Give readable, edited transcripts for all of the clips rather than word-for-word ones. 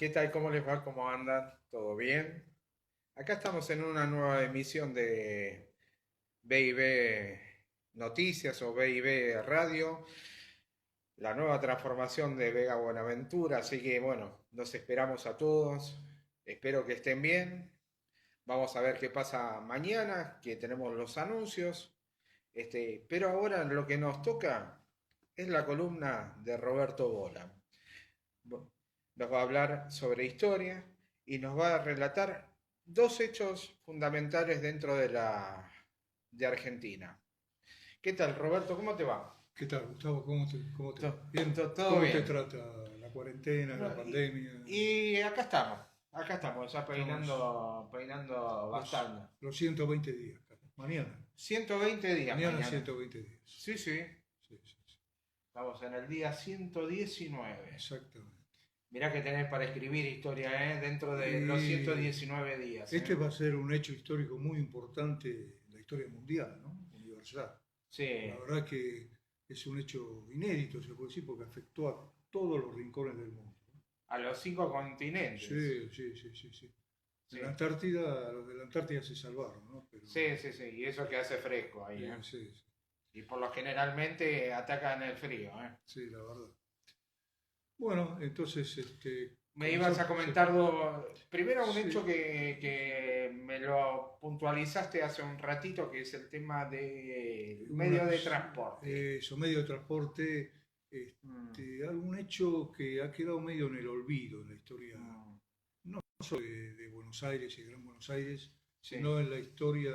¿Qué tal? ¿Cómo les va? ¿Cómo andan? ¿Todo bien? Acá estamos en una nueva emisión de B&B Noticias o B&B Radio, la nueva transformación de Vega Buenaventura, así que bueno, nos esperamos a todos, espero que estén bien, vamos a ver qué pasa mañana, que tenemos los anuncios, pero ahora lo que nos toca es la columna de Roberto Bola. Nos va a hablar sobre historia y nos va a relatar dos hechos fundamentales dentro de Argentina. ¿Qué tal, Roberto? ¿Cómo te va? ¿Qué tal, Gustavo? ¿Cómo te va? Bien. Todo ¿Cómo te bien. trata la cuarentena, No, la pandemia? y acá estamos, ya Estamos peinando los, bastante. los 120 días, Carlos. Mañana. 120 días Mañana mañana. 120 días. Sí, sí, Sí, sí, sí. estamos en el día 119. Exactamente. Mirá que tenés para escribir historia, ¿eh? Dentro de los Y 119 días, este ¿eh? va a ser un hecho histórico muy importante en la historia mundial, ¿no? Universal. Sí, La verdad que es un hecho inédito, se puede decir, porque afectó a todos los rincones del mundo. a los 5 continentes. Sí, sí, sí, sí, sí. En Sí, la Antártida, los de la Antártida se salvaron, ¿no? Pero sí, sí, sí. Y eso que hace fresco ahí, ¿eh? sí, sí, Y por lo generalmente atacan el frío, ¿eh? sí, la verdad. Bueno, entonces, Me ibas a sí, comentar primero un hecho sí, que me lo puntualizaste hace un ratito, que es el tema del una, medio de transporte. eso, medio de transporte, Mm, algún hecho que ha quedado medio en el olvido en la historia, mm, no solo de Buenos Aires y Gran Buenos Aires, sí. sino en la historia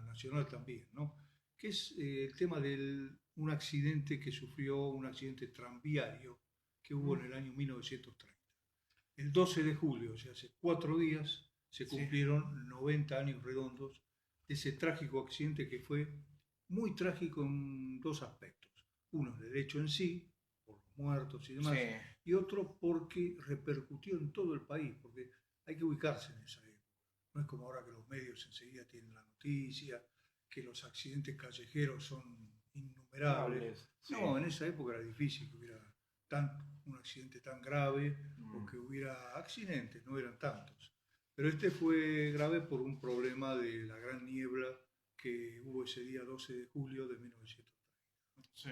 nacional también, ¿no? Que es el tema de un accidente que sufrió, un accidente tranviario que hubo Mm, en el año 1930. El 12 de julio, o sea, hace 4 días, se sí. cumplieron 90 años redondos de ese trágico accidente que fue muy trágico en dos aspectos. Uno, el hecho en sí, por los muertos y Sí. demás, y otro porque repercutió en todo el país, porque hay que ubicarse en esa época. No es como ahora que los medios enseguida tienen la noticia, que los accidentes callejeros son innumerables. Nobles. Sí. No, en esa época era difícil que hubiera un accidente tan grave o Mm, que hubiera accidentes, no eran tantos. Pero este fue grave por un problema de la gran niebla que hubo ese día 12 de julio de 1930. sí.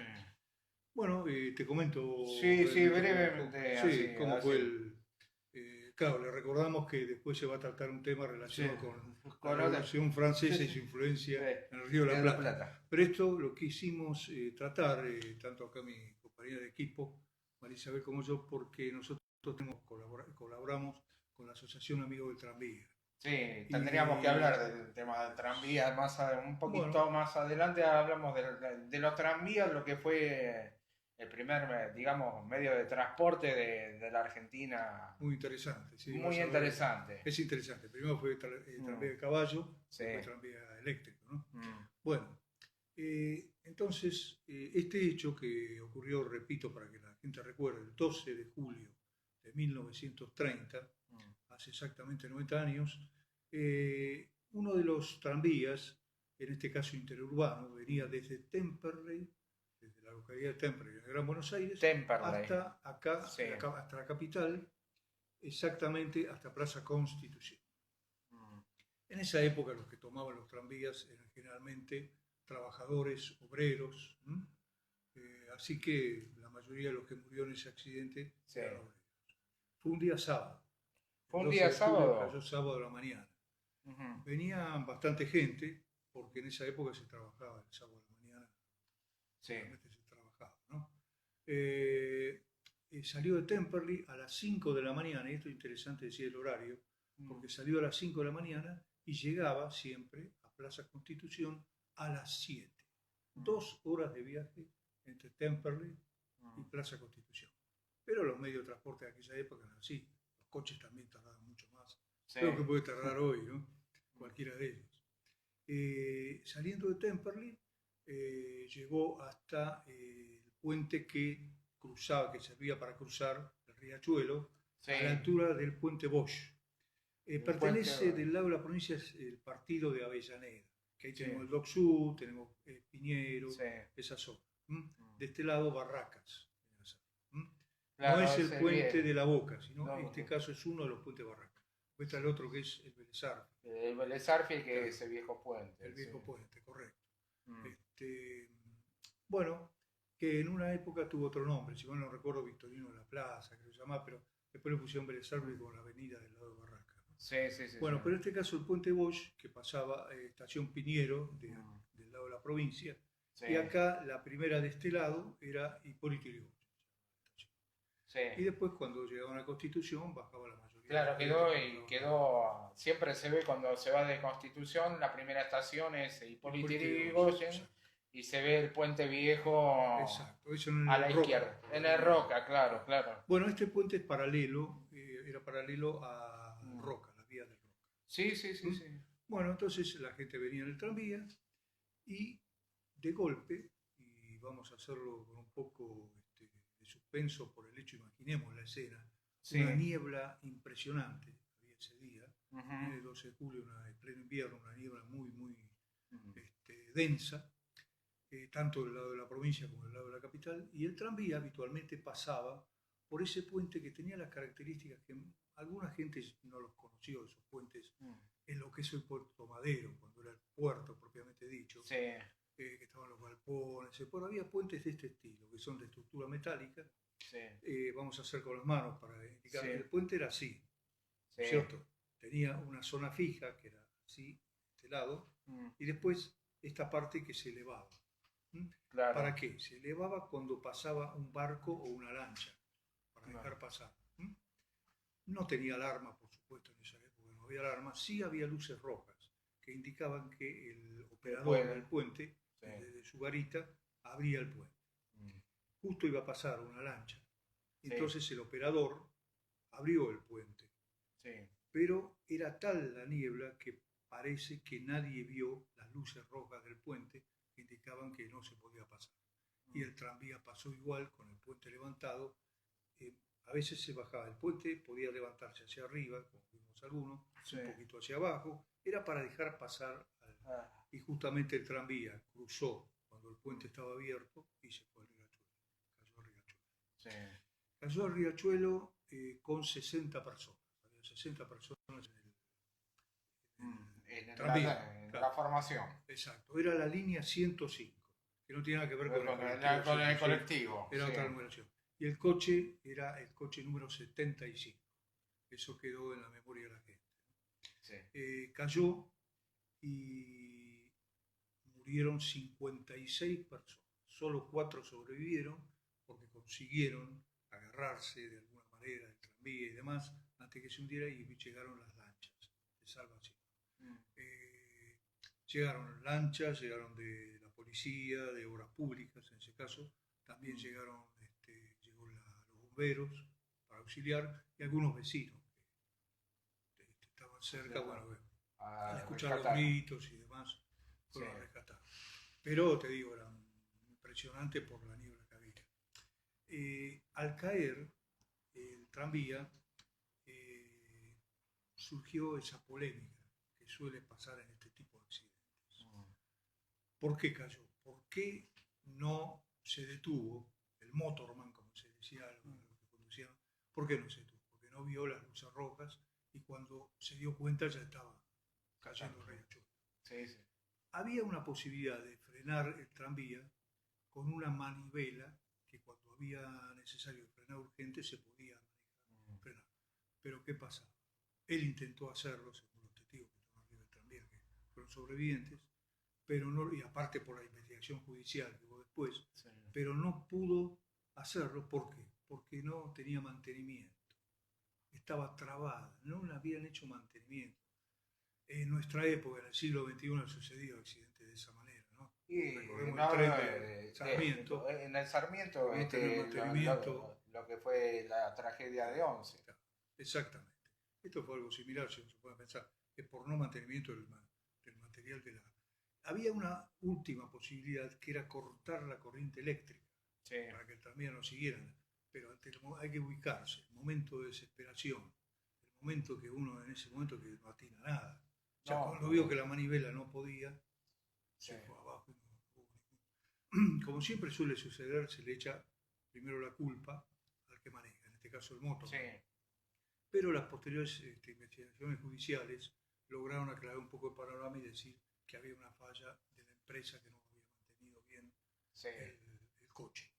Bueno, te comento Sí, sí, brevemente brevemente, sí, así, cómo fue así. el... claro, le recordamos que después se va a tratar un tema Sí. relacionado con la Con otra. Revolución Sí, Francesa y sí. su influencia De, en el Río de la de La Plata. Plata. Pero esto lo quisimos tratar, tanto acá mi compañera de equipo, María Isabel, como yo, porque nosotros colaboramos con la Asociación Amigos del Tranvía. Sí, tendríamos que Y hablar del tema del tranvía un bueno, poquito más adelante. Hablamos de los tranvías, lo que fue el primer, digamos, medio de transporte de la Argentina. muy interesante, sí, Muy vas a ver. interesante. Es interesante. Primero fue tranvía Mm, de caballo, sí. después tranvía eléctrico, ¿no? Mm, Bueno, entonces, este hecho que ocurrió, repito, para que la gente recuerde, el 12 de julio de 1930, mm, hace exactamente 90 años, uno de los tranvías, en este caso interurbano, venía mm. desde Temperley, desde la localidad de Temperley, en Gran Buenos Aires, Temperley. hasta acá, Sí. hasta la capital, exactamente hasta Plaza Constitución. Mm, En esa época los que tomaban los tranvías eran generalmente trabajadores, obreros, así que la mayoría de los que murieron en ese accidente sí. eran obreros. Fue un día sábado, Fue el un 12 día de julio cayó sábado. sábado a la mañana. Ujú, Venía bastante gente, porque en esa época se trabajaba el sábado a la mañana, sí. generalmente se trabajaba, ¿no? Eh, Salió de Temperley a las 5 de la mañana, y esto es interesante decir el horario, Mm, porque salió a las 5 de la mañana y llegaba siempre a Plaza Constitución a las 7. mm, 2 horas de viaje entre Temperley y mm. Plaza Constitución. Pero los medios de transporte de aquella época eran así, los coches también tardaban mucho más. Sí. Creo que puede tardar hoy, ¿no? Cualquiera de ellos. Saliendo de Temperley, llegó hasta el puente que cruzaba, que servía para cruzar el riachuelo, Sí. a la altura del puente Bosch. El puente. Pertenece del lado de la provincia el partido de Avellaneda, que ahí Sí. tenemos el Doc Sud, tenemos Piñero, Sí. esa zona. Mm, De este lado, Barracas. ¿Mm? No Claro, es el ese puente bien. de la Boca, sino No, en este caso es uno de los puentes Barrancas. Después está el otro que es el Vélez Arfiel, el Vélez Arfiel, que es claro, ese viejo el puente, sí. viejo puente, correcto. Mm. Este, bueno, que en una época tuvo otro nombre, si mal no recuerdo, Victorino de la Plaza, que se llamaba, pero después le pusieron Vélez Arfiel como la avenida del lado de Barrancas, ¿no? Sí, sí, sí, sí. Bueno, pero en este caso el puente Bosch, que pasaba Estación Piñero, Mm. del lado de la provincia, Sí, y acá la primera de este lado era Hipólito Yrigoyen. sí. Y después cuando llegaban a la Constitución bajaba la mayoría de la Claro, gente. quedó, siempre se ve cuando se va de Constitución, la primera estación es Hipólito Hipólito Yrigoyen, Yrigoyen exacto. y se ve el puente viejo Exacto, eso en a el la Roca. izquierda, en el Roca, claro, claro. Bueno, este puente es paralelo, era paralelo a Mm. Roca, la vía del Roca. Sí, sí, sí, ¿Mm? sí. Bueno, entonces la gente venía en el tranvía y de golpe, y vamos a hacerlo con un poco de suspenso por el hecho, imaginemos la escena, Sí. una niebla impresionante había ese día, Ujú. el 12 de julio, en pleno invierno, una niebla muy, muy Mm. densa, tanto del lado de la provincia como del lado de la capital, y el tranvía habitualmente pasaba por ese puente que tenía las características que alguna gente no los conoció, esos puentes, Mm. en lo que es el Puerto Madero, cuando era el puerto propiamente dicho, Sí, que estaban los galpones, bueno, había puentes de este estilo, que son de estructura metálica, sí, vamos a hacer con las manos para indicar, sí, el puente era así, sí. ¿cierto? Tenía una zona fija, que era así, este lado, Mm. y después esta parte que se elevaba. Claro. ¿Para qué? Se elevaba cuando pasaba un barco o una lancha, para dejar No. pasar. No tenía alarma, por supuesto, en esa época no había alarma, sí había luces rojas que indicaban que el operador del puente, Sí. desde su garita, abría el puente. Mm. Justo iba a pasar una lancha. Sí. Entonces el operador abrió el puente. Sí. Pero era tal la niebla que parece que nadie vio las luces rojas del puente que indicaban que no se podía pasar. Y el tranvía pasó igual con el puente levantado. A veces se bajaba el puente, podía levantarse hacia arriba, como vimos algunos, Sí. un poquito hacia abajo, era para dejar pasar. Y justamente el tranvía cruzó cuando el puente estaba abierto y se fue al Riachuelo, cayó al Riachuelo. Sí. Cayó al Riachuelo con 60 personas, había 60 personas En tranvía. en Claro. la formación. Exacto, era la línea 105, que no tiene nada que ver con el colectivo. Era Sí. otra numeración. Y el coche era el coche número 75. Eso quedó en la memoria de la gente. Sí. Cayó y murieron 56 personas. Solo 4 sobrevivieron porque consiguieron agarrarse de alguna manera del tranvía y demás antes que se hundiera y llegaron las lanchas de salvación. Llegaron lanchas, llegaron de la policía, de obras públicas en ese caso, también llegó los bomberos para auxiliar y algunos vecinos que estaban cerca, bueno, al escuchar los gritos y demás, fueron a rescatar. Pero te digo, era impresionante por la niebla que había. Al caer el tranvía, surgió esa polémica que suele pasar en este tipo de accidentes. ¿Por qué cayó? ¿Por qué no se detuvo el motorman, como se decía a los que conducían? ¿Por qué no se detuvo? Porque no vio las luces rojas y cuando se dio cuenta ya estaba cayendo el Riachuelo. Sí, sí. Había una posibilidad de frenar el tranvía con una manivela que cuando había necesario frenar urgente se podía frenar. Pero ¿qué pasaba? Él intentó hacerlo, según los testigos que estaban arriba del tranvía, que fueron sobrevivientes, pero no, y aparte por la investigación judicial que hubo después, sí, pero no pudo hacerlo. ¿Por qué? Porque no tenía mantenimiento, estaba trabada, no le habían hecho mantenimiento. En nuestra época, en el siglo XXI, han sucedido accidentes de esa manera, ¿no? Y recordemos no, el tren de Sarmiento. En el Sarmiento, lo que fue la tragedia de Once. Exactamente. Esto fue algo similar, si se puede pensar, es por no mantenimiento del material de la... Había una última posibilidad que era cortar la corriente eléctrica, sí, para que el tranvía no siguieran, pero hay que ubicarse, el momento de desesperación, el momento que uno en ese momento que no atina nada. O sea, cuando vio que la manivela no podía, sí, se fue abajo. Como siempre suele suceder, se le echa primero la culpa al que maneja, en este caso el motor. Sí, Pero las posteriores investigaciones judiciales lograron aclarar un poco el panorama y decir que había una falla de la empresa que no había mantenido bien sí. el coche.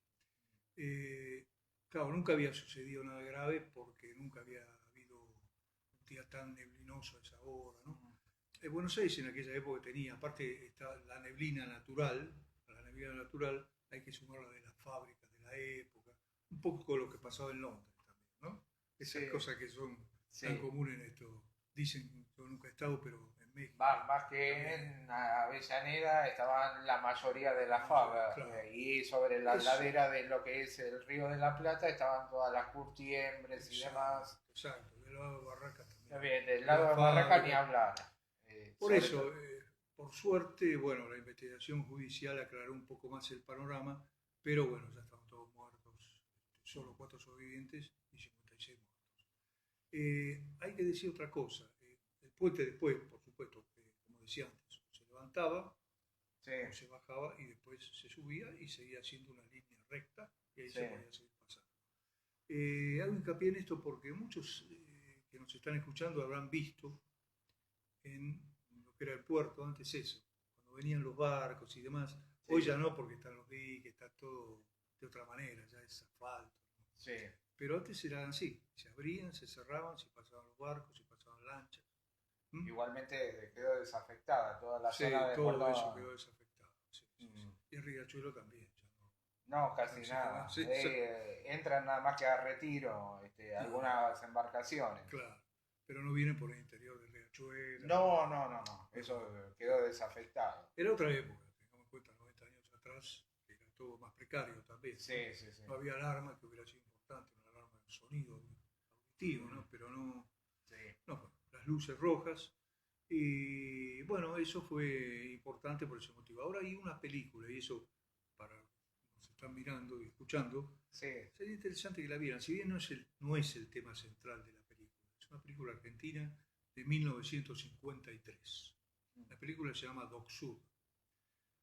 Claro, nunca había sucedido nada grave porque nunca había habido un día tan neblinoso a esa hora, ¿no? Buenos Aires en aquella época tenía, aparte está la neblina natural, a la neblina natural hay que sumarla de las fábricas de la época, un poco con lo que pasaba en Londres también, ¿no? Esas Sí, cosas que son sí. tan comunes en esto. Dicen, yo nunca he estado, pero en México. Más que en Avellaneda estaban la mayoría de las fábricas, Claro. y sobre la Eso. ladera de lo que es el Río de la Plata estaban todas las curtiembres y demás. Exacto, del lado de Barracas también. Está bien, del lado de Barraca ni hablar. Por eso, por suerte, bueno, la investigación judicial aclaró un poco más el panorama, pero bueno, ya estaban todos muertos, solo 4 sobrevivientes y 56 muertos. Hay que decir otra cosa, el puente después, por supuesto, como decía antes, se levantaba, sí, o se bajaba y después se subía y seguía siendo una línea recta y ahí sí, se podía seguir pasando. Hago hincapié en esto porque muchos que nos están escuchando habrán visto en lo que era el puerto antes eso, cuando venían los barcos y demás. sí. Hoy ya no, porque están los diques, está todo de otra manera, ya es asfalto. Sí. Pero antes eran así, se abrían, se cerraban, se pasaban los barcos, se pasaban lanchas. Igualmente quedó desafectada toda la Sí, zona de todo Puerto... eso quedó desafectado. Sí, sí, sí. Y el Riachuelo también. Ya No, casi no nada. sí, Entran nada más que a retiro algunas embarcaciones. Claro, pero no vienen por el interior del Riachuelo. No. Eso quedó desafectado. Era otra época, tengamos en cuenta, 90 años atrás, que era todo más precario también. Sí, ¿no? sí, sí. No había alarma, que hubiera sido importante, una alarma de sonido auditivo, ¿no? Pero no, Sí. no, las luces rojas. Y bueno, eso fue importante por ese motivo. Ahora hay una película, y eso para los que nos están mirando y escuchando, Sí. sería interesante que la vieran. Si bien no es el tema central de la película, es una película argentina de 1953. La película se llama Doc Sud.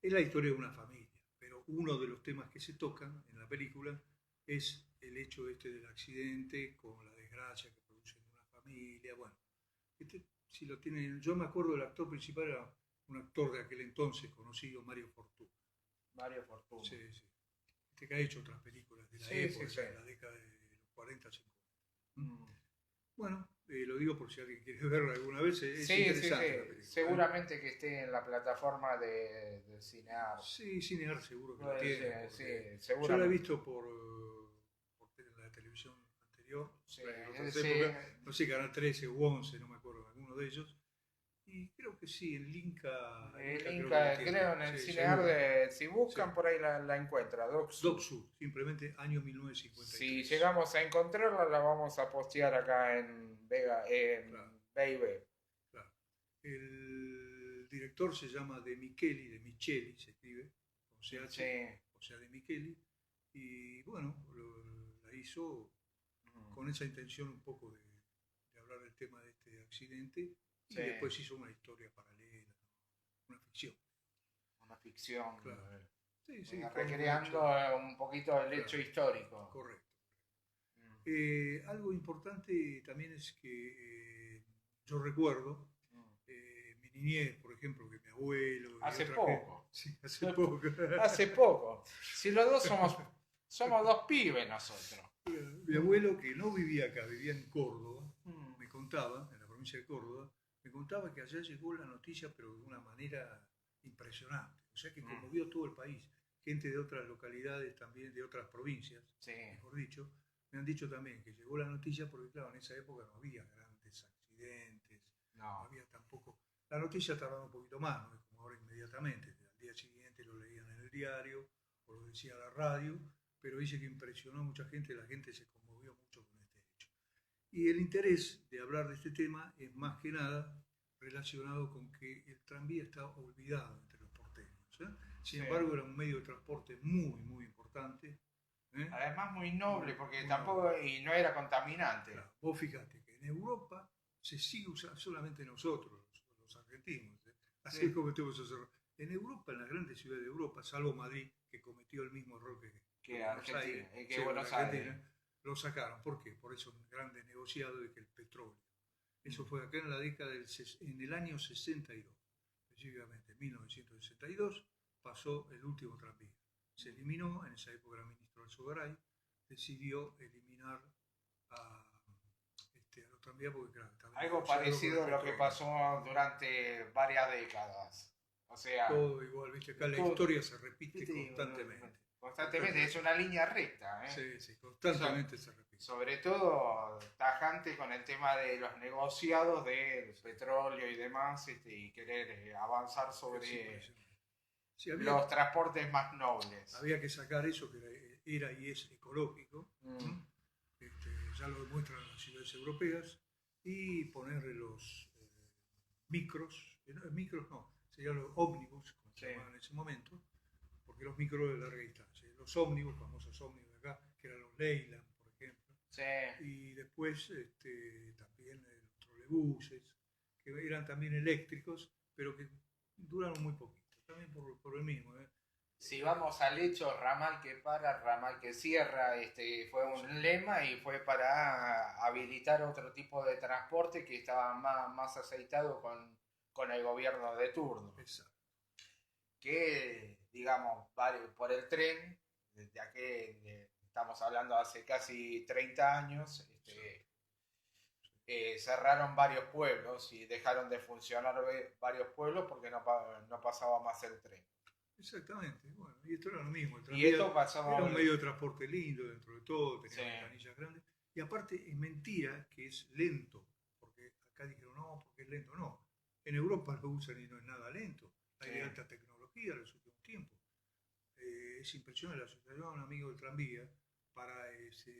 Es la historia de una familia, pero uno de los temas que se tocan en la película es el hecho del accidente con la desgracia que produce en una familia. Bueno, si lo tienen, yo me acuerdo del actor principal era un actor de aquel entonces conocido, Mario Fortuna. Mario Fortuna. Sí, sí. Que ha hecho otras películas de la época, de la década de los 40, 50. Bueno, lo digo por si alguien quiere verla alguna vez, es interesante la película. Seguramente que esté en la plataforma de Cinear. Sí, Cinear seguro que la tiene. Sí, yo la he visto por la televisión anterior, en otras épocas, no sé, Canal 13 u 11, no me acuerdo, alguno de ellos. Y creo que sí, en Linka. Creo en el Cinear, si buscan por ahí la encuentra. Doc Sud, simplemente año 1953. Si llegamos a encontrarla, la vamos a postear acá en Vega, en Baby. Claro. El director se llama De Micheli se escribe, con CH, o sea, De Micheli. Y bueno, la hizo con esa intención un poco de hablar del tema de este accidente. Y después hizo una historia paralela, una ficción. Una ficción. Claro. Recreando un poquito el hecho histórico. Correcto. Algo importante también es que yo recuerdo mi niñez, por ejemplo, que mi abuelo... Hace poco. Sí, hace poco. Hace poco. Si los dos somos dos pibes nosotros. Mi abuelo, que no vivía acá, vivía en Córdoba, me contaba, en la provincia de Córdoba, me contaba que allá llegó la noticia, pero de una manera impresionante. O sea que conmovió todo el país. Gente de otras localidades también, de otras provincias, mejor dicho, me han dicho también que llegó la noticia porque, claro, en esa época no había grandes accidentes, no había tampoco... La noticia tardaba un poquito más, no es como ahora inmediatamente. Al día siguiente lo leían en el diario o lo decía la radio, pero dice que impresionó a mucha gente, la gente se conmovió mucho con este hecho. Y el interés de hablar de este tema es más que nada relacionado con que el tranvía está olvidado entre los porteños. Sin embargo, era un medio de transporte muy, muy importante. Además muy noble, porque tampoco y no era contaminante. Claro, vos fíjate que en Europa se sigue usando solamente nosotros, los argentinos. Así es como tenemos esos errores. En Europa, en las grandes ciudades de Europa, salvo Madrid, que cometió el mismo error que Buenos Aires. lo sacaron. ¿Por qué? Por esos grandes negociados de que el petróleo. Eso fue acá en la década en el año 62, específicamente en 1962, pasó el último tranvía. Se eliminó, en esa época era ministro Alzogaray, decidió eliminar a los tranvías porque claro, algo parecido a lo que pasó durante varias décadas. O sea, todo igual, viste, acá la historia se repite constantemente. Constantemente, es una línea recta. Sí, constantemente se repite. Sobre todo tajante con el tema de los negociados del petróleo y demás, y querer avanzar sobre los transportes más nobles. Había que sacar eso que era y es ecológico, ya lo demuestran las ciudades europeas, y ponerle los micros no, serían los ómnibus, como se llamaban en ese momento, porque los micros de larga distancia, los ómnibus, famosos ómnibus de acá, que eran los Leyland, por ejemplo, y después también los trolebuses, que eran también eléctricos, pero que duraron muy poquito, también por el mismo. Si vamos al hecho, ramal que para, ramal que cierra, fue un lema y fue para habilitar otro tipo de transporte que estaba más aceitado con el gobierno de turno. Exacto. Que, digamos, por el tren, desde aquí estamos hablando hace casi 30 años, cerraron varios pueblos y dejaron de funcionar varios pueblos porque no pasaba más el tren. Exactamente, bueno, y esto era lo mismo. Y esto pasaba era un medio de transporte lindo dentro de todo, tenía ventanillas grandes. Y aparte es mentira que es lento, porque acá dijeron no, porque es lento. No, en Europa lo usan y no es nada lento. Hay de alta tecnología en los últimos tiempos. Es impresionante la asociación, un amigo del tranvía, para ese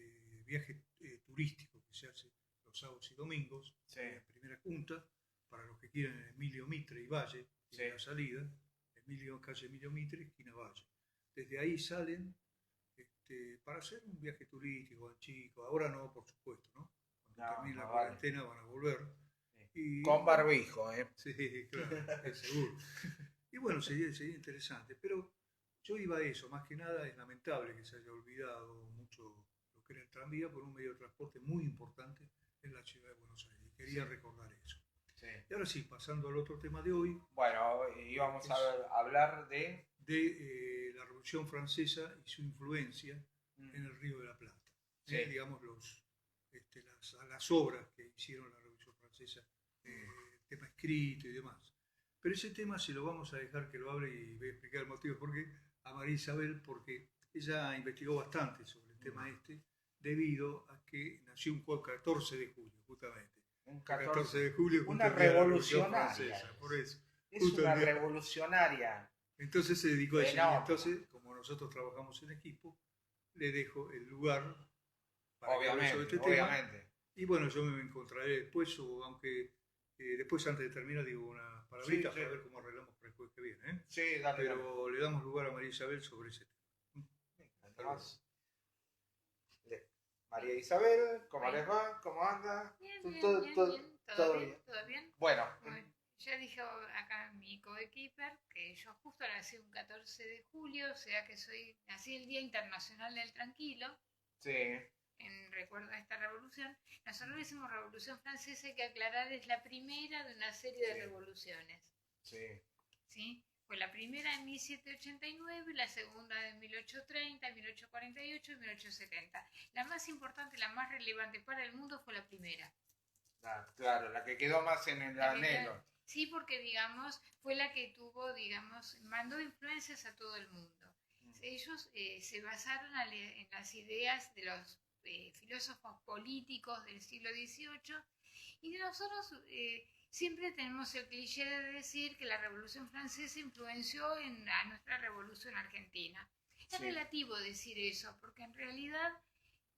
viaje turístico que se hace los sábados y domingos, en primera junta, para los que quieran en Emilio Mitre y Valle, en la salida. Calle Emilio Mitre, esquina Valle. Desde ahí salen para hacer un viaje turístico al chico. Ahora no, por supuesto, ¿no? Cuando termine la cuarentena van a volver. Y, con barbijo, ¿eh? Sí, claro, es seguro. Y bueno, sería interesante. Pero yo iba a eso, más que nada es lamentable que se haya olvidado mucho lo que era el tranvía por un medio de transporte muy importante en la ciudad de Buenos Aires. Y quería recordar eso. Y ahora sí, pasando al otro tema de hoy. Bueno, íbamos a hablar de la Revolución Francesa y su influencia en el Río de la Plata. Digamos, las obras que hicieron la Revolución Francesa, tema escrito y demás. Pero ese tema se lo vamos a dejar que lo hable y voy a explicar el motivo a María Isabel, porque ella investigó bastante sobre el tema debido a que nació un 14 de julio, justamente. Un 14 de julio, una revolucionaria francesa, por eso. Es una revolucionaria. Entonces se dedicó a eso. Y entonces, como nosotros trabajamos en equipo, le dejo el lugar para que hable sobre este tema. Y bueno, yo me encontraré después, aunque después antes de terminar digo una palabrita para ver cómo arreglamos para el jueves que viene. Sí, dale. Pero le damos lugar a María Isabel sobre ese tema. María Isabel, ¿cómo les va? ¿Cómo anda? Bien, ¿Todo bien? ¿Todo bien? Bueno. Ya dijo acá mi coequiper que yo justo nací un 14 de julio, o sea que nací el Día Internacional del Tranquilo. Sí. En recuerdo a esta revolución. Nosotros decimos Revolución Francesa, hay que aclarar, es la primera de una serie de revoluciones. ¿Sí? Fue la primera en 1789, la segunda en 1830, 1848 y 1870. La más importante, la más relevante para el mundo fue la primera. Claro, la que quedó más en el anhelo. Sí, porque, digamos, fue la que tuvo, digamos, mandó influencias a todo el mundo. Ellos se basaron en las ideas de los filósofos políticos del siglo XVIII y nosotros siempre tenemos el cliché de decir que la Revolución Francesa influenció a nuestra Revolución Argentina. Es relativo decir eso, porque en realidad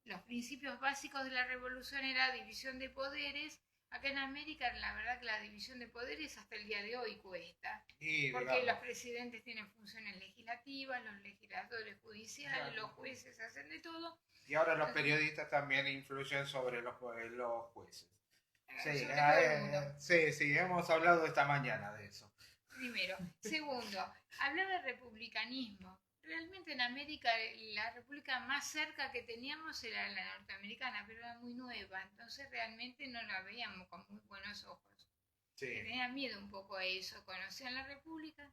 los principios básicos de la Revolución era división de poderes. Acá en América, la verdad que la división de poderes hasta el día de hoy cuesta. Porque los presidentes tienen funciones legislativas, los legisladores judiciales, los jueces hacen de todo. Y ahora los periodistas también influyen sobre los jueces. Sí, hemos hablado esta mañana de eso. Primero. Segundo, hablar de republicanismo. Realmente en América la república más cerca que teníamos era la norteamericana, pero era muy nueva, entonces realmente no la veíamos con muy buenos ojos. Sí. Tenían miedo un poco a eso, conocían la república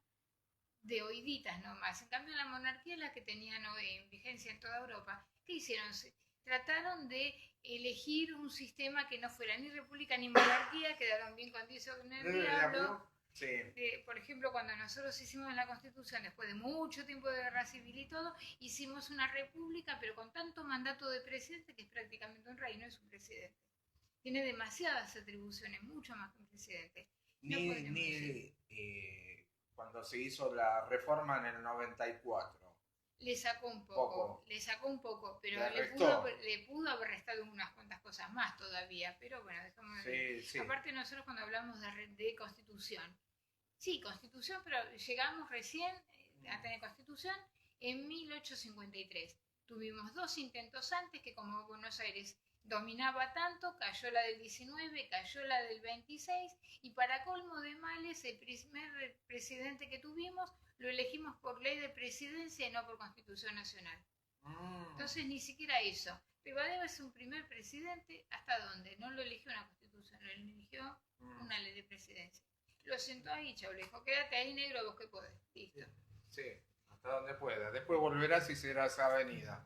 de oíditas nomás. En cambio la monarquía es la que tenían en vigencia en toda Europa. ¿Qué hicieron? Trataron de elegir un sistema que no fuera ni república ni monarquía, quedaron bien con Dios con el diablo. Sí. Por ejemplo, cuando nosotros hicimos la Constitución, después de mucho tiempo de guerra civil y todo, hicimos una república, pero con tanto mandato de presidente que es prácticamente un rey, no es un presidente. Tiene demasiadas atribuciones, mucho más que un presidente. Cuando se hizo la reforma en el 94. Le sacó un poco, pero le pudo haber restado unas cuantas cosas más todavía, pero bueno, dejamos sí. Aparte nosotros cuando hablamos de constitución, sí, constitución, pero llegamos recién a tener constitución en 1853. Tuvimos 2 intentos antes que como Buenos Aires dominaba tanto, cayó la del 19, cayó la del 26 y para colmo de males el primer presidente que tuvimos lo elegimos por ley de presidencia y no por Constitución Nacional. Entonces ni siquiera eso. Rivadavia es un primer presidente, ¿hasta dónde? No lo eligió una Constitución, lo eligió una ley de presidencia. Lo sentó ahí, chau, le dijo, quédate ahí negro, vos que podés. Listo. Sí, hasta donde pueda. Después volverás y serás avenida.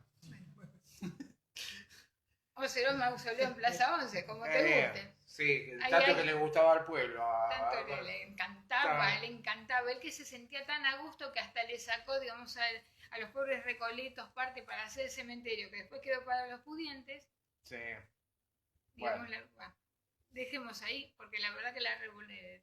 O será un mausoleo en Plaza 11, como te guste. Sí, tanto que le gustaba al pueblo. Tanto le encantaba. Él que se sentía tan a gusto que hasta le sacó, digamos, a los pobres recoletos parte para hacer el cementerio, que después quedó para los pudientes. Sí. Digamos, dejemos ahí, porque la verdad que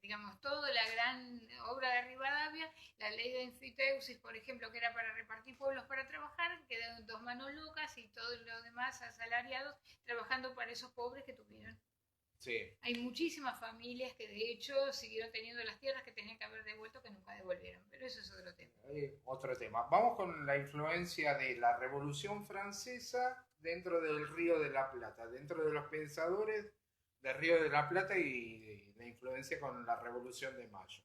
digamos, toda la gran obra de Rivadavia, la ley de enfiteusis, por ejemplo, que era para repartir pueblos para trabajar, quedaron 2 manos locas y todos los demás asalariados trabajando para esos pobres que tuvieron. Sí. Hay muchísimas familias que de hecho siguieron teniendo las tierras que tenían que haber devuelto que nunca devolvieron, pero eso es otro tema. Otro tema. Vamos con la influencia de la Revolución Francesa dentro del Río de la Plata, dentro de los pensadores del Río de la Plata y la influencia con la Revolución de Mayo.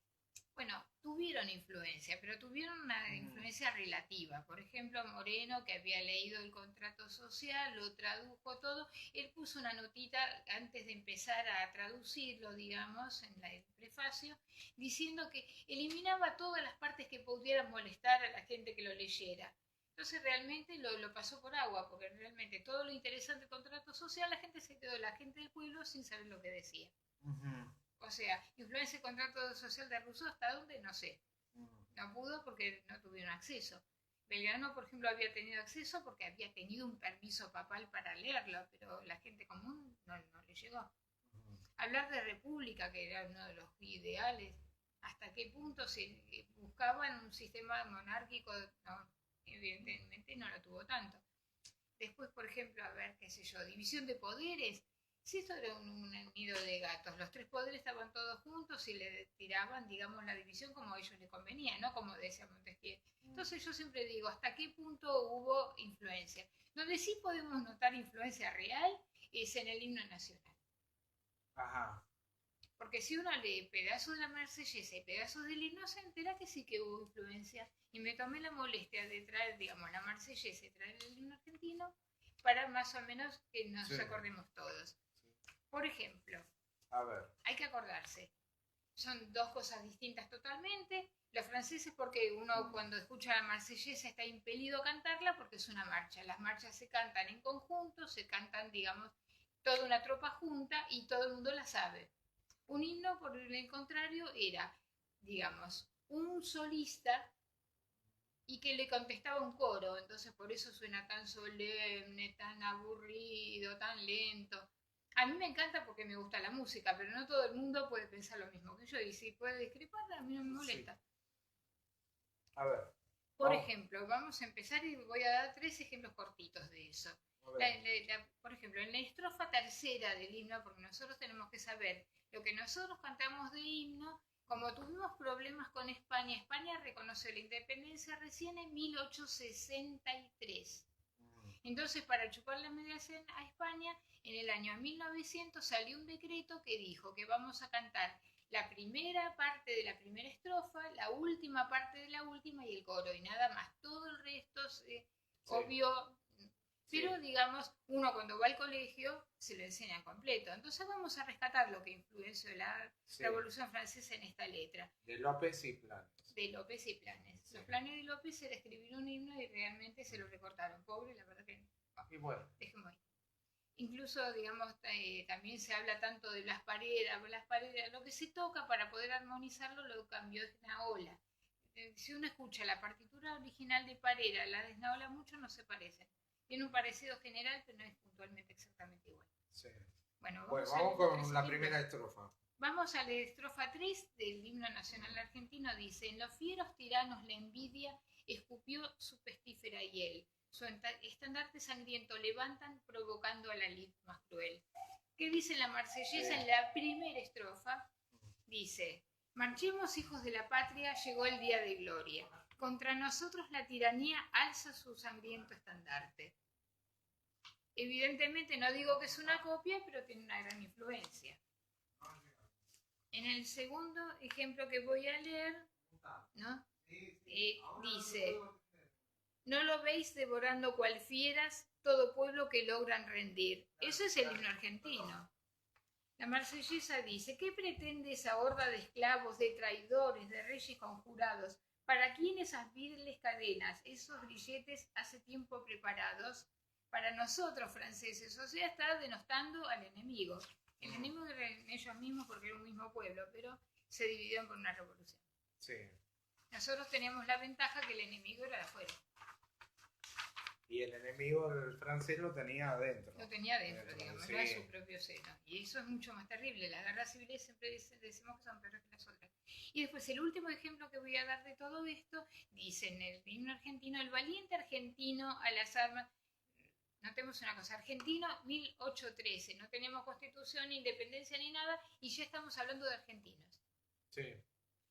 Bueno, tuvieron influencia, pero tuvieron una influencia relativa. Por ejemplo, Moreno, que había leído el contrato social, lo tradujo todo, él puso una notita antes de empezar a traducirlo, digamos, en el prefacio, diciendo que eliminaba todas las partes que pudieran molestar a la gente que lo leyera. Entonces realmente lo pasó por agua, porque realmente todo lo interesante del contrato social, la gente se quedó, la gente del pueblo, sin saber lo que decía. O sea, influencia el contrato social de Rousseau, ¿hasta dónde? No sé. No pudo porque no tuvieron acceso. Belgrano, por ejemplo, había tenido acceso porque había tenido un permiso papal para leerlo, pero la gente común no le llegó. Hablar de república, que era uno de los ideales, ¿hasta qué punto se buscaban un sistema monárquico? No, evidentemente no lo tuvo tanto. Después, por ejemplo, a ver, qué sé yo, división de poderes. Si esto era un nido de gatos, los 3 poderes estaban todos juntos y le tiraban, digamos, la división como a ellos les convenía, no como decía Montesquieu. Entonces yo siempre digo, ¿hasta qué punto hubo influencia? Donde sí podemos notar influencia real es en el himno nacional. Ajá. Porque si uno lee pedazos de la Marsellesa y pedazos del himno, se entera que sí que hubo influencia. Y me tomé la molestia de traer, digamos, la Marsellesa y traer el himno argentino para más o menos que nos acordemos todos. Por ejemplo, a ver, hay que acordarse, son 2 cosas distintas totalmente. Los franceses, porque uno cuando escucha la Marsellesa está impelido a cantarla porque es una marcha. Las marchas se cantan en conjunto, se cantan, digamos, toda una tropa junta y todo el mundo la sabe. Un himno, por el contrario, era, digamos, un solista y que le contestaba un coro. Entonces por eso suena tan solemne, tan aburrido, tan lento. A mí me encanta porque me gusta la música, pero no todo el mundo puede pensar lo mismo que yo. Y si puede discrepar, a mí no me molesta. Sí. A ver. Por ejemplo, vamos a empezar y voy a dar 3 ejemplos cortitos de eso. Por ejemplo, en la estrofa tercera del himno, porque nosotros tenemos que saber lo que nosotros cantamos de himno, como tuvimos problemas con España, España reconoció la independencia recién en 1863. Entonces, para chupar la media a España, en el año 1900 salió un decreto que dijo que vamos a cantar la primera parte de la primera estrofa, la última parte de la última y el coro, y nada más. Todo el resto, obvio, pero digamos, uno cuando va al colegio se lo enseña completo. Entonces vamos a rescatar lo que influenció la Revolución Francesa en esta letra. De López y Planes. De López y Planes. Los Planes de López era escribir un himno y realmente se lo recortaron. Pobre, la verdad que... Y bueno. Dejemos ahí. Incluso, digamos, también se habla tanto de las paredes, lo que se toca para poder armonizarlo lo cambió Esnaola. Si uno escucha la partitura original de Parera, la de Esnaola, mucho no se parecen. Tiene un parecido general, pero no es puntualmente exactamente igual. Sí. Bueno, vamos con la primera estrofa. Vamos a la estrofa 3 del himno nacional argentino. Dice: en los fieros tiranos la envidia escupió su pestífera hiel. Su estandarte sangriento levantan, provocando a la lid más cruel. ¿Qué dice la marsellesa en la primera estrofa? Dice: marchemos, hijos de la patria, llegó el día de gloria. Contra nosotros la tiranía alza su sangriento estandarte. Evidentemente no digo que es una copia, pero tiene una gran influencia. En el segundo ejemplo que voy a leer, ¿no? Dice: no lo veis devorando cual fieras todo pueblo que logran rendir. Eso es el himno argentino. La marsellesa dice: ¿qué pretende esa horda de esclavos, de traidores, de reyes conjurados? ¿Para quién esas viles cadenas, esos grilletes hace tiempo preparados? Para nosotros, franceses. O sea, está denostando al enemigo. El enemigo eran ellos mismos porque era un mismo pueblo, pero se dividieron por una revolución. Sí. Nosotros teníamos la ventaja que el enemigo era de afuera. Y el enemigo del francés lo tenía adentro. Lo tenía adentro, digamos, era su propio seno. Y eso es mucho más terrible. Las guerras civiles siempre decimos que son peores que las otras. Y después, el último ejemplo que voy a dar de todo esto, dice en el himno argentino: el valiente argentino a las armas. Notemos una cosa: argentino 1813. No tenemos constitución, ni independencia ni nada, y ya estamos hablando de argentinos. Sí.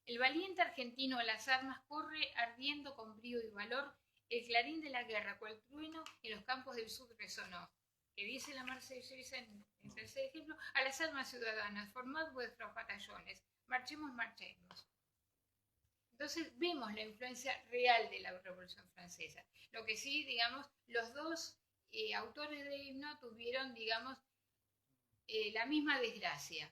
El valiente argentino a las armas corre ardiendo con brío y valor. El clarín de la guerra, cual trueno, en los campos del sur resonó. Que dice la marsellesa en el tercer ejemplo: a las armas ciudadanas, formad vuestros batallones, marchemos, marchemos. Entonces vemos la influencia real de la Revolución Francesa. Lo que sí, digamos, los dos autores del himno tuvieron, digamos, la misma desgracia.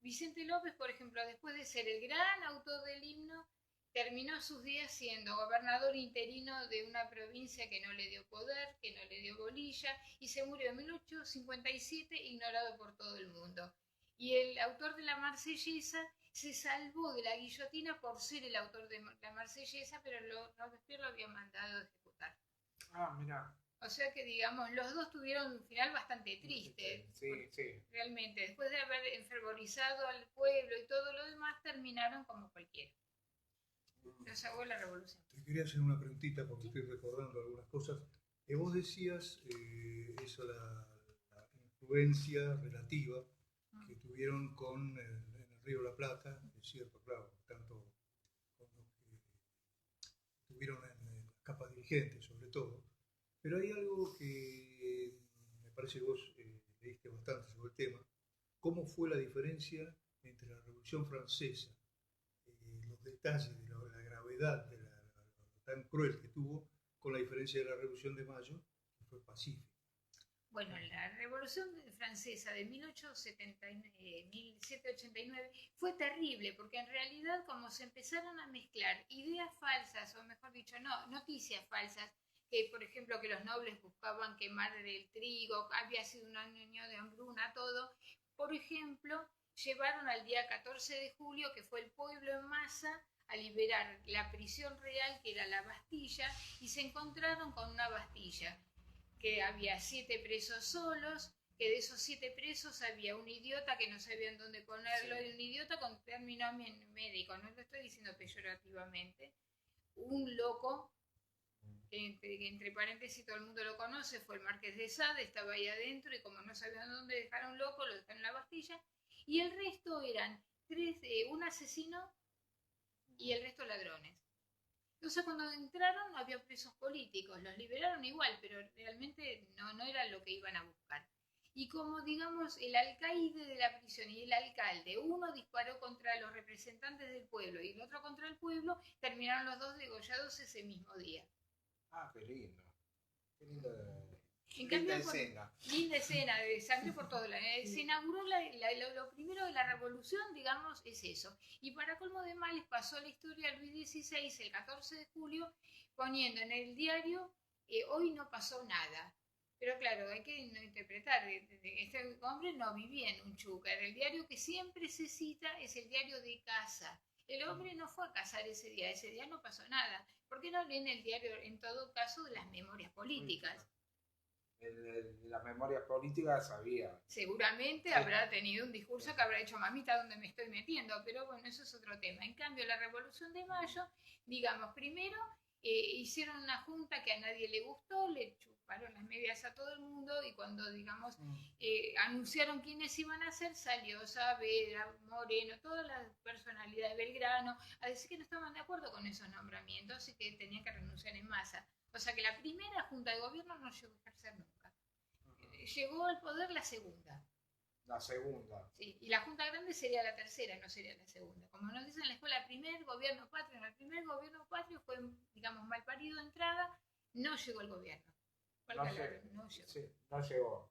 Vicente López, por ejemplo, después de ser el gran autor del himno, terminó sus días siendo gobernador interino de una provincia que no le dio poder, que no le dio bolilla, y se murió en 1857 ignorado por todo el mundo. Y el autor de la marsellesa se salvó de la guillotina por ser el autor de la marsellesa, pero Robespierre lo había mandado a ejecutar. Ah, mira. O sea que, digamos, los dos tuvieron un final bastante triste. Sí. Realmente, después de haber enfervorizado al pueblo y todo lo demás, terminaron como cualquiera. Los sacó la revolución. Te quería hacer una preguntita porque estoy recordando algunas cosas. Vos decías eso, la influencia relativa que tuvieron en el Río de la Plata, es cierto, claro, tanto con los que tuvieron en las capas dirigentes, sobre todo. Pero hay algo que me parece que vos leíste bastante sobre el tema. ¿Cómo fue la diferencia entre la Revolución Francesa, los detalles de la gravedad de lo tan cruel que tuvo, con la diferencia de la Revolución de Mayo, que fue pacífica? Bueno, la Revolución Francesa de 1789 fue terrible, porque en realidad, como se empezaron a mezclar ideas falsas, o mejor dicho, noticias falsas, que por ejemplo que los nobles buscaban quemar el trigo, había sido un año de hambruna, todo. Por ejemplo, llevaron al día 14 de julio, que fue el pueblo en masa, a liberar la prisión real, que era la Bastilla, y se encontraron con una Bastilla, que había 7 presos solos, que de esos 7 presos había un idiota que no sabían dónde ponerlo, y un idiota con término médico, no lo estoy diciendo peyorativamente, un loco, que entre paréntesis todo el mundo lo conoce, fue el Marqués de Sade, estaba ahí adentro y como no sabían dónde dejar a un loco, lo dejaron en la Bastilla, y el resto eran un asesino y el resto ladrones. Entonces cuando entraron no había presos políticos, los liberaron igual, pero realmente no era lo que iban a buscar. Y como digamos el alcaide de la prisión y el alcalde, uno disparó contra los representantes del pueblo y el otro contra el pueblo, terminaron los dos degollados ese mismo día. Ah, qué lindo. Qué linda, En linda cambio, escena. linda escena de sangre por todo lado. Se inauguró lo primero de la revolución, digamos, es eso. Y para colmo de males pasó la historia Luis XVI el 14 de julio poniendo en el diario hoy no pasó nada. Pero claro, hay que no interpretar, este hombre no vivía en un chúcar, el diario que siempre se cita es el diario de casa. El hombre no fue a cazar ese día no pasó nada. ¿Por qué no leen el diario, en todo caso, de las memorias políticas? La memoria política sabía. Seguramente Sí. Habrá tenido un discurso que habrá dicho, mamita, ¿dónde me estoy metiendo? Pero bueno, eso es otro tema. En cambio, la Revolución de Mayo, digamos, primero hicieron una junta que a nadie le gustó, le chuparon las medias a todo el mundo y cuando, digamos, anunciaron quiénes iban a ser, salió Saavedra, Moreno, todas las personalidades de Belgrano, a decir que no estaban de acuerdo con esos nombramientos y que tenían que renunciar en masa. O sea que la primera junta de gobierno no llegó a ejercer nunca. Llegó al poder la segunda. La segunda. Sí, y la Junta Grande sería la tercera, no sería la segunda. Como nos dicen en la escuela, el primer gobierno patrio fue, digamos, mal parido de entrada, no llegó el gobierno. No llegó. Sí, no llegó.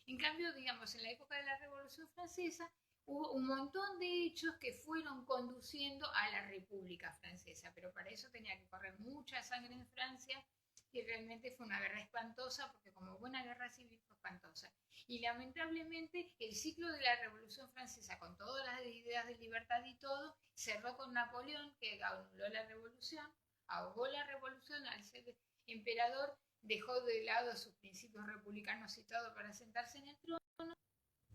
En cambio, digamos, en la época de la Revolución Francesa, hubo un montón de hechos que fueron conduciendo a la República Francesa, pero para eso tenía que correr mucha sangre en Francia y realmente fue una guerra espantosa, porque como buena guerra civil fue espantosa. Y lamentablemente el ciclo de la Revolución Francesa, con todas las ideas de libertad y todo, cerró con Napoleón, que anuló la revolución, ahogó la revolución al ser emperador, dejó de lado sus principios republicanos y todo para sentarse en el trono,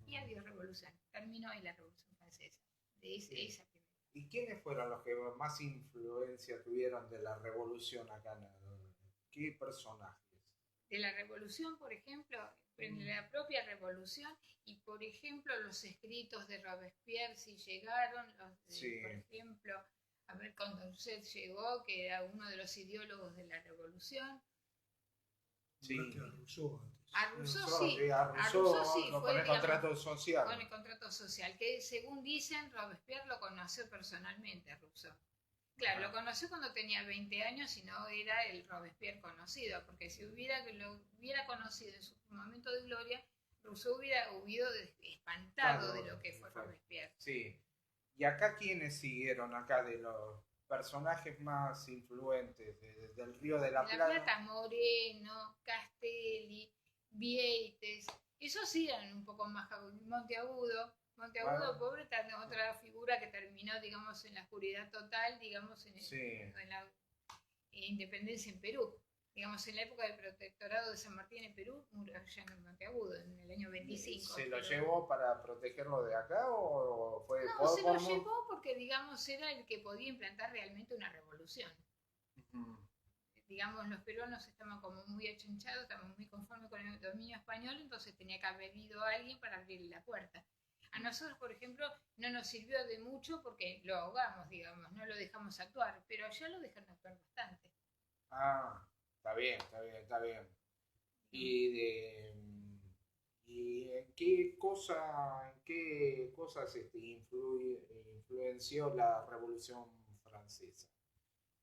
y adiós revolución. Terminó ahí la Revolución Francesa, de esa primera. ¿Y quiénes fueron los que más influencia tuvieron de la revolución acá? ¿Qué personajes? De la revolución, por ejemplo, en la propia revolución, y por ejemplo los escritos de Robespierre, si llegaron, por ejemplo, a ver, Condorcet llegó, que era uno de los ideólogos de la revolución. Sí. A Rousseau sí. A Rousseau sí, fue, con el contrato social. Con el contrato social, que según dicen, Robespierre lo conoció personalmente a Rousseau. Claro, lo conoció cuando tenía 20 años y no era el Robespierre conocido, porque si lo hubiera conocido en su momento de gloria, Rousseau hubiera huido espantado de lo que fue Robespierre. Sí. ¿Y acá quiénes siguieron acá de los personajes más influentes del Río de la Plata? Moreno, Castelli, Vieites, esos sí eran un poco más Monteagudo, pobre, otra figura que terminó, digamos, en la oscuridad total, digamos, en la independencia en Perú. Digamos, en la época del protectorado de San Martín en Perú, murió allá en Monteagudo, en el año 25. ¿Se lo llevó para protegerlo de acá o fue No, se lo llevó porque, digamos, era el que podía implantar realmente una revolución. Digamos, los peruanos estaban como muy achanchados, estaban muy conformes con el dominio español, entonces tenía que haber habido alguien para abrirle la puerta. A nosotros, por ejemplo, no nos sirvió de mucho porque lo ahogamos, digamos, no lo dejamos actuar, pero allá lo dejaron actuar bastante. Ah, está bien. ¿Y en qué cosas influenció la Revolución Francesa?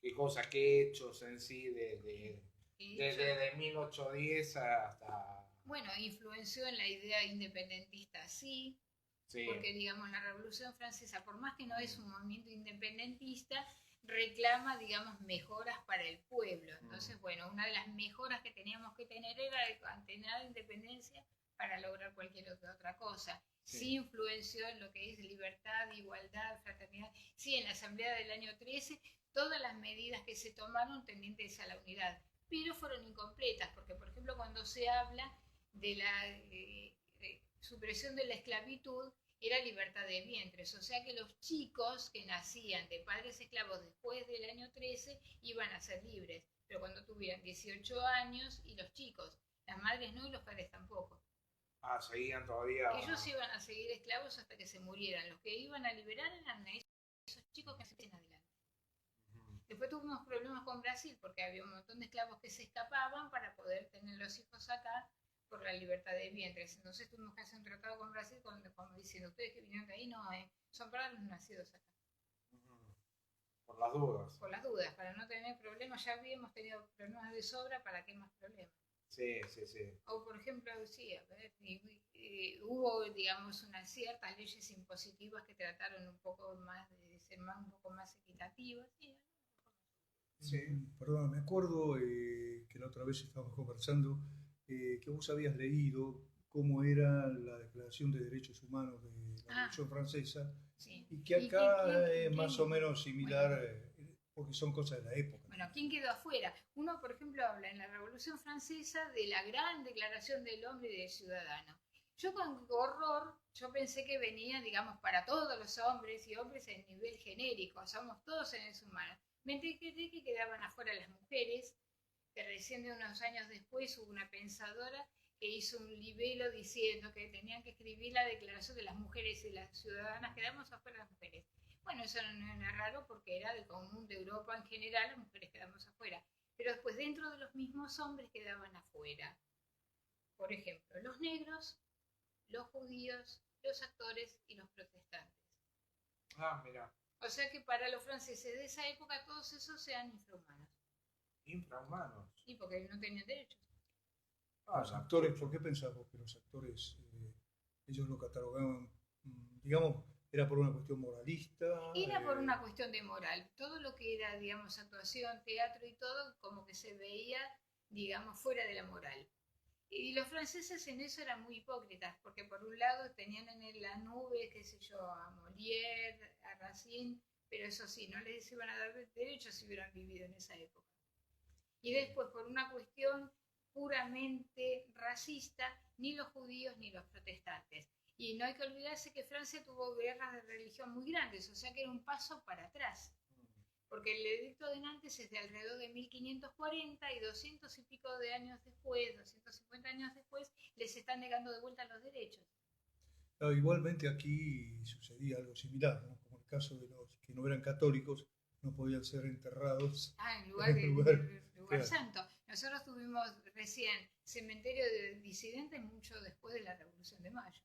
¿Qué cosas, qué hechos en sí desde 1810 hasta... Bueno, influenció en la idea independentista, sí. Porque, digamos, la Revolución Francesa, por más que no es un movimiento independentista, reclama, digamos, mejoras para el pueblo. Entonces, bueno, una de las mejoras que teníamos que tener era tener independencia para lograr cualquier otra cosa. Sí influenció en lo que es libertad, igualdad, fraternidad. Sí, en la Asamblea del año 13, todas las medidas que se tomaron tendientes a la unidad, pero fueron incompletas, porque, por ejemplo, cuando se habla de la supresión de la esclavitud, era libertad de vientres, o sea que los chicos que nacían de padres esclavos después del año 13 iban a ser libres, pero cuando tuvieran 18 años, y los chicos, las madres no y los padres tampoco. Ah, seguían todavía. Ellos iban a seguir esclavos hasta que se murieran. Los que iban a liberar eran esos chicos que se en adelante. Después tuvimos problemas con Brasil porque había un montón de esclavos que se escapaban para poder tener los hijos acá por la libertad de vientres. Entonces tuvimos que hacer un tratado con Brasil como diciendo, ustedes que vinieron de ahí no, son para los nacidos acá. Por las dudas. Por las dudas, para no tener problemas, ya habíamos tenido problemas de sobra, ¿para qué más problemas? Sí, sí, sí. O por ejemplo, sí, a ver, hubo, digamos, unas ciertas leyes impositivas que trataron un poco más de ser un poco más equitativas. Sí. Perdón, me acuerdo que la otra vez estábamos conversando que vos habías leído cómo era la Declaración de Derechos Humanos de la Revolución Francesa, sí. y que acá es más ¿quién? o menos similar, Bueno, porque son cosas de la época. Bueno, ¿quién quedó afuera? Uno, por ejemplo, habla en la Revolución Francesa de la gran declaración del hombre y del ciudadano. Yo con horror, yo pensé que venía, digamos, para todos los hombres y hombres en nivel genérico, somos todos seres humanos. Me enteré que quedaban afuera las mujeres, que recién de unos años después hubo una pensadora que hizo un libelo diciendo que tenían que escribir la declaración de las mujeres y las ciudadanas, quedamos afuera las mujeres. Bueno, eso no era raro porque era del común de Europa en general, las mujeres quedamos afuera. Pero después dentro de los mismos hombres quedaban afuera. Por ejemplo, los negros, los judíos, los actores y los protestantes. Ah, mira. O sea que para los franceses de esa época todos esos eran infrahumanos. Infrahumanos. Y porque no tenían derechos. Los actores, ¿por qué pensamos que los actores, ellos lo catalogaban, digamos, era por una cuestión moralista? Era por una cuestión de moral. Todo lo que era, digamos, actuación, teatro y todo, como que se veía, digamos, fuera de la moral. Y los franceses en eso eran muy hipócritas, porque por un lado tenían en la nube, qué sé yo, a Molière, a Racine, pero eso sí, no les iban a dar derechos si hubieran vivido en esa época. Y después, por una cuestión puramente racista, ni los judíos ni los protestantes. Y no hay que olvidarse que Francia tuvo guerras de religión muy grandes, o sea que era un paso para atrás. Porque el edicto de Nantes es de alrededor de 1540 y 200 y pico de años después, 250 años después, les están negando de vuelta los derechos. No, igualmente aquí sucedía algo similar, ¿no? Como el caso de los que no eran católicos, no podían ser enterrados en lugar de lugar claro. Santo. Nosotros tuvimos recién cementerio de disidentes mucho después de la Revolución de Mayo.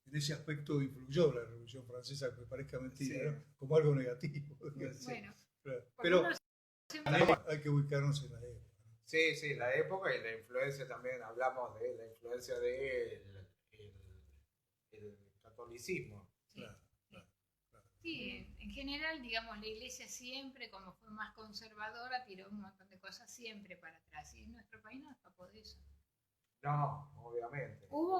En ese aspecto influyó la Revolución Francesa, que parezca mentira, ¿no? Como algo negativo. Bueno, claro. Pero hay que ubicarnos en la época. Sí, sí, la época y la influencia también, hablamos de la influencia del el catolicismo. Sí. Claro. Sí, en general, digamos, la iglesia siempre, como fue más conservadora, tiró un montón de cosas siempre para atrás. Y nuestro país no escapó de eso. No, obviamente. Hubo,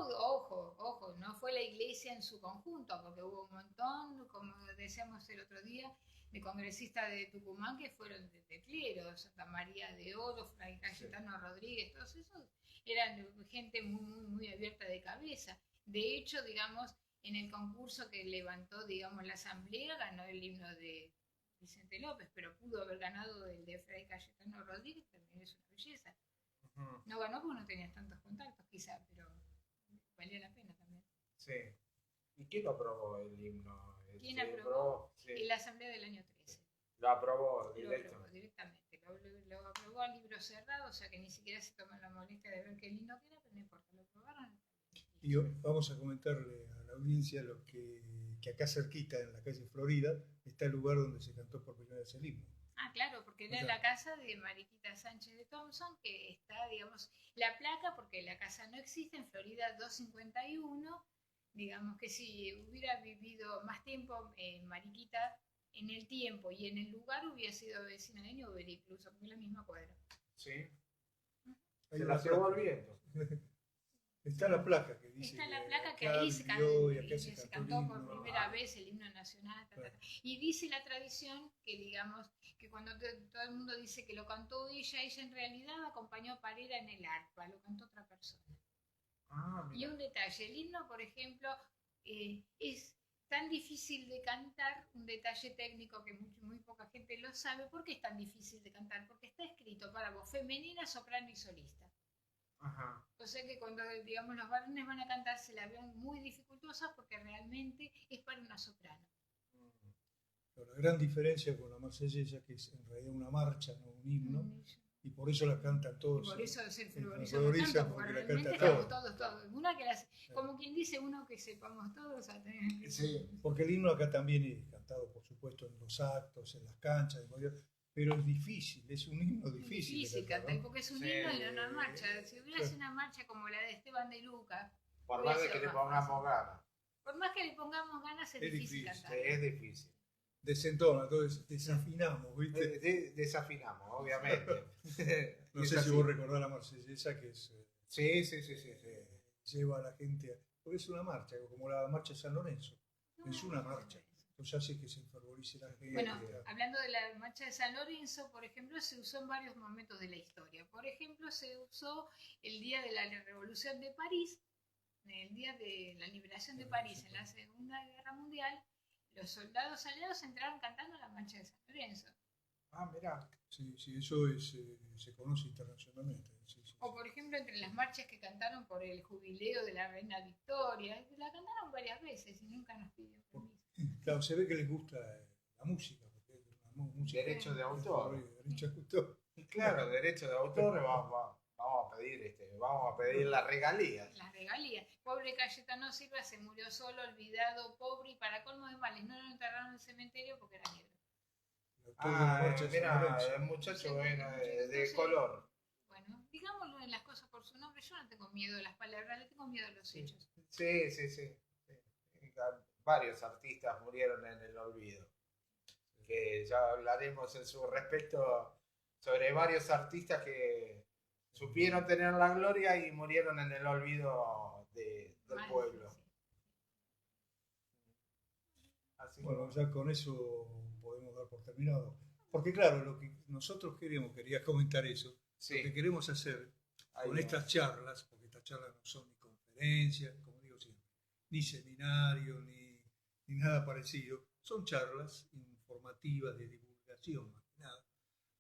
ojo, no fue la iglesia en su conjunto, porque hubo un montón, como decíamos el otro día, de congresistas de Tucumán que fueron de clero, Santa María de Oro, Fray Cayetano Rodríguez, todos esos eran gente muy abierta de cabeza. De hecho, digamos, en el concurso que levantó, digamos, la asamblea, ganó el himno de Vicente López, pero pudo haber ganado el de Fray Cayetano Rodríguez, también es una belleza. No ganó porque no tenías tantos contactos, quizá, pero valía la pena también. Sí. ¿Y quién lo aprobó el himno? ¿Quién aprobó? Sí. En la asamblea del año 13. Lo aprobó directamente. Lo aprobó a libro cerrado, o sea que ni siquiera se toman la molestia de ver qué lindo que era, pero no importa, lo aprobaron. Y vamos a comentarle a la audiencia lo que acá cerquita, en la calle Florida, está el lugar donde se cantó por primera vez el himno. Ah, claro, porque era la casa de Mariquita Sánchez de Thompson, que está, digamos, la placa, porque la casa no existe, en Florida 251, digamos que si hubiera vivido más tiempo Mariquita en el tiempo y en el lugar, hubiera sido vecina de Newbery, incluso, porque es la misma cuadra. Sí. Se la llevó el viento. Está la placa que dice. Está la placa que ahí se cantó por primera vez el himno nacional. Y dice la tradición que, digamos, que cuando todo el mundo dice que lo cantó ella en realidad acompañó a Parera en el arpa, lo cantó otra persona. Y un detalle, el himno, por ejemplo, es tan difícil de cantar, un detalle técnico que muy poca gente lo sabe. ¿Por qué es tan difícil de cantar? Porque está escrito para voz femenina, soprano y solista. Ajá. O sea que cuando, digamos, los varones van a cantar se la ven muy dificultosas porque realmente es para una soprano. Pero la gran diferencia con la marsellesa, que es en realidad una marcha, no un himno, y por eso la cantan todos. Y por eso se fervorizan fervorizamos tanto, porque porque la realmente cantan estamos todos. Una que como quien dice, uno que sepamos todos. Sí. Porque el himno acá también es cantado, por supuesto, en los actos, en las canchas, pero es difícil, es un himno difícil. Difícil de cantar, cantar, ¿no? porque es un Sí. himno y no una marcha. Si hubiese una marcha como la de Esteban de Luca, Por más de que le pongamos ganas. por más que le pongamos ganas, es difícil cantar. Es difícil. Desentona, entonces desafinamos, ¿viste? Desafinamos, obviamente. No Es sé así. si vos recordás la marsellesa que es, Sí. lleva a la gente, porque es una marcha, como la marcha de San Lorenzo, es una marcha. Entonces hace que se fervorice la gente. Bueno, hablando de la marcha de San Lorenzo, por ejemplo, se usó en varios momentos de la historia. Por ejemplo, se usó el día de la Revolución de París, el día de la liberación de París en la Segunda Guerra Mundial. Los soldados aliados entraron cantando la marcha de San Lorenzo. Ah, mirá. Sí, eso es, se conoce internacionalmente. Sí. O por ejemplo, entre las marchas que cantaron por el jubileo de la reina Victoria, la cantaron varias veces y nunca nos pidieron permiso. Claro, se ve que les gusta la música, porque es una música. Derecho de autor. Derecho de autor. Claro, derecho de autor, vamos a pedir las regalías. Las regalías. Pobre Cayetano Silva se murió solo, olvidado, pobre y para colmo de males. No lo enterraron en el cementerio porque era negro. Mira, el muchacho era de color. Bueno, digámoslo en las cosas por su nombre. Yo no tengo miedo a las palabras, le tengo miedo a los hechos. Sí. Varios artistas murieron en el olvido. Que ya hablaremos en su respecto sobre varios artistas que supieron tener la gloria y murieron en el olvido del pueblo. Así Bueno, ya con eso podemos dar por terminado. Porque claro, lo que nosotros quería comentar eso, sí. lo que queremos hacer Ahí con va. estas charlas, porque estas charlas no son ni conferencias, como digo siempre, ni seminarios, ni nada parecido, son charlas informativas de divulgación más que nada,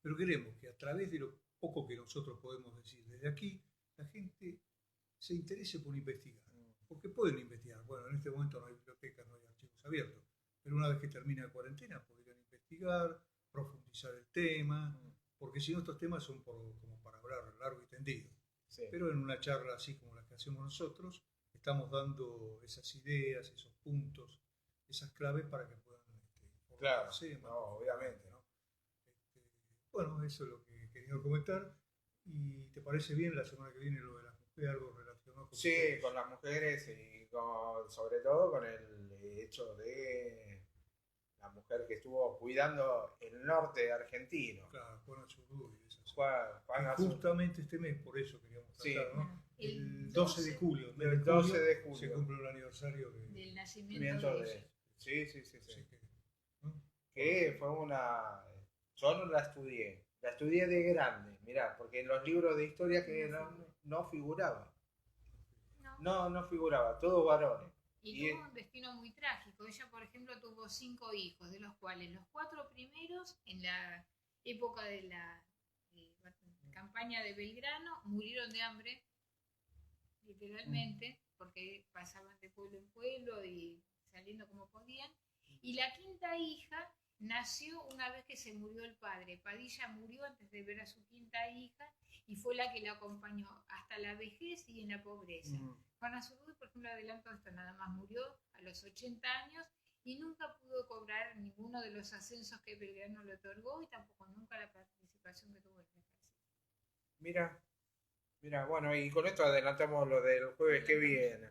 pero queremos que a través de lo poco que nosotros podemos decir desde aquí, la gente se interese por investigar, porque pueden investigar. Bueno, en este momento no hay bibliotecas, no hay archivos abiertos, pero una vez que termine la cuarentena podrían investigar, profundizar el tema, porque si no estos temas son como para hablar largo y tendido. Sí. Pero en una charla así como la que hacemos nosotros, estamos dando esas ideas, esos puntos, esas claves para que puedan Claro, formarse, no, obviamente. ¿no? Bueno, eso es lo que quería comentar. ¿Y te parece bien la semana que viene lo de las mujeres, algo relacionado con Sí, mujeres? con las mujeres y sobre todo con el hecho de la mujer que estuvo cuidando el norte argentino. Claro, Juana Zurduy, Juana justamente este mes, por eso queríamos Sí. tratar, ¿no? El El 12 de julio, El 12 de julio. se cumple el aniversario del nacimiento Miento de de- ella. Sí. así que, ¿no? Que fue una... Yo no la estudié de grande, mirá, porque en los libros de historia que no figuraba. No figuraba, todos varones. Y tuvo un destino muy trágico. Ella, por ejemplo, tuvo 5 hijos, de los cuales los 4 primeros, en la época de la campaña de Belgrano, murieron de hambre, literalmente, porque pasaban de pueblo en pueblo y saliendo como podían. Y la 5ª hija nació una vez que se murió el padre. Padilla murió antes de ver a su 5ª hija y fue la que la acompañó hasta la vejez y en la pobreza. Juana Zurduy, por ejemplo, adelanto esto, nada más murió a los 80 años y nunca pudo cobrar ninguno de los ascensos que Belgrano le otorgó y tampoco nunca la participación que tuvo en el ejército. Mira, bueno, y con esto adelantamos lo del jueves que viene.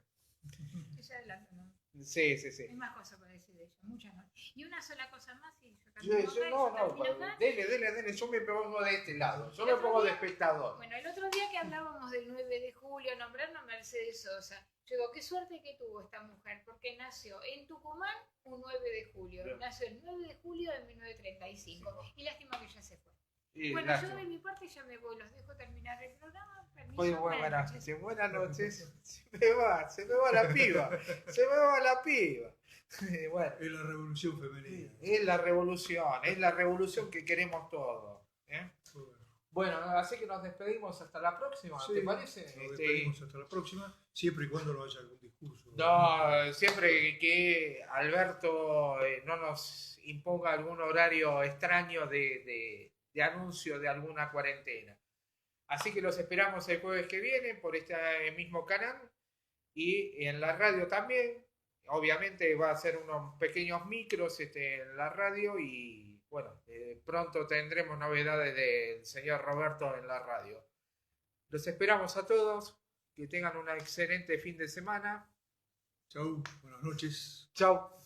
Ella adelanta, ¿no? Sí. Hay más cosas para decir de ella, muchas más. Y una sola cosa más y yo Yo termino acá. dele, yo me pongo de este lado, yo El me otro pongo de día- espectador. Bueno, el otro día que hablábamos del 9 de julio, nombraron a Mercedes Sosa. Yo digo, qué suerte que tuvo esta mujer, porque nació en Tucumán un 9 de julio. Bien. Nació el 9 de julio de 1935. Sí, Y lástima que ya se fue. Y Bueno, lástima. yo de mi parte ya me voy, los dejo terminar el programa. Permiso, Muy buenas noches. buenas noches. Se me va la piba. Bueno, Es la revolución femenina. es la revolución que queremos todos. ¿Eh? Bueno, así que nos despedimos hasta la próxima, Sí, ¿te parece? nos despedimos hasta la próxima, siempre y cuando no haya algún discurso. No, siempre que Alberto no nos imponga algún horario extraño de anuncio de alguna cuarentena. Así que los esperamos el jueves que viene por este mismo canal y en la radio también. Obviamente va a ser unos pequeños micros en la radio y bueno, pronto tendremos novedades del señor Roberto en la radio. Los esperamos a todos, que tengan un excelente fin de semana. Chau, buenas noches. Chao.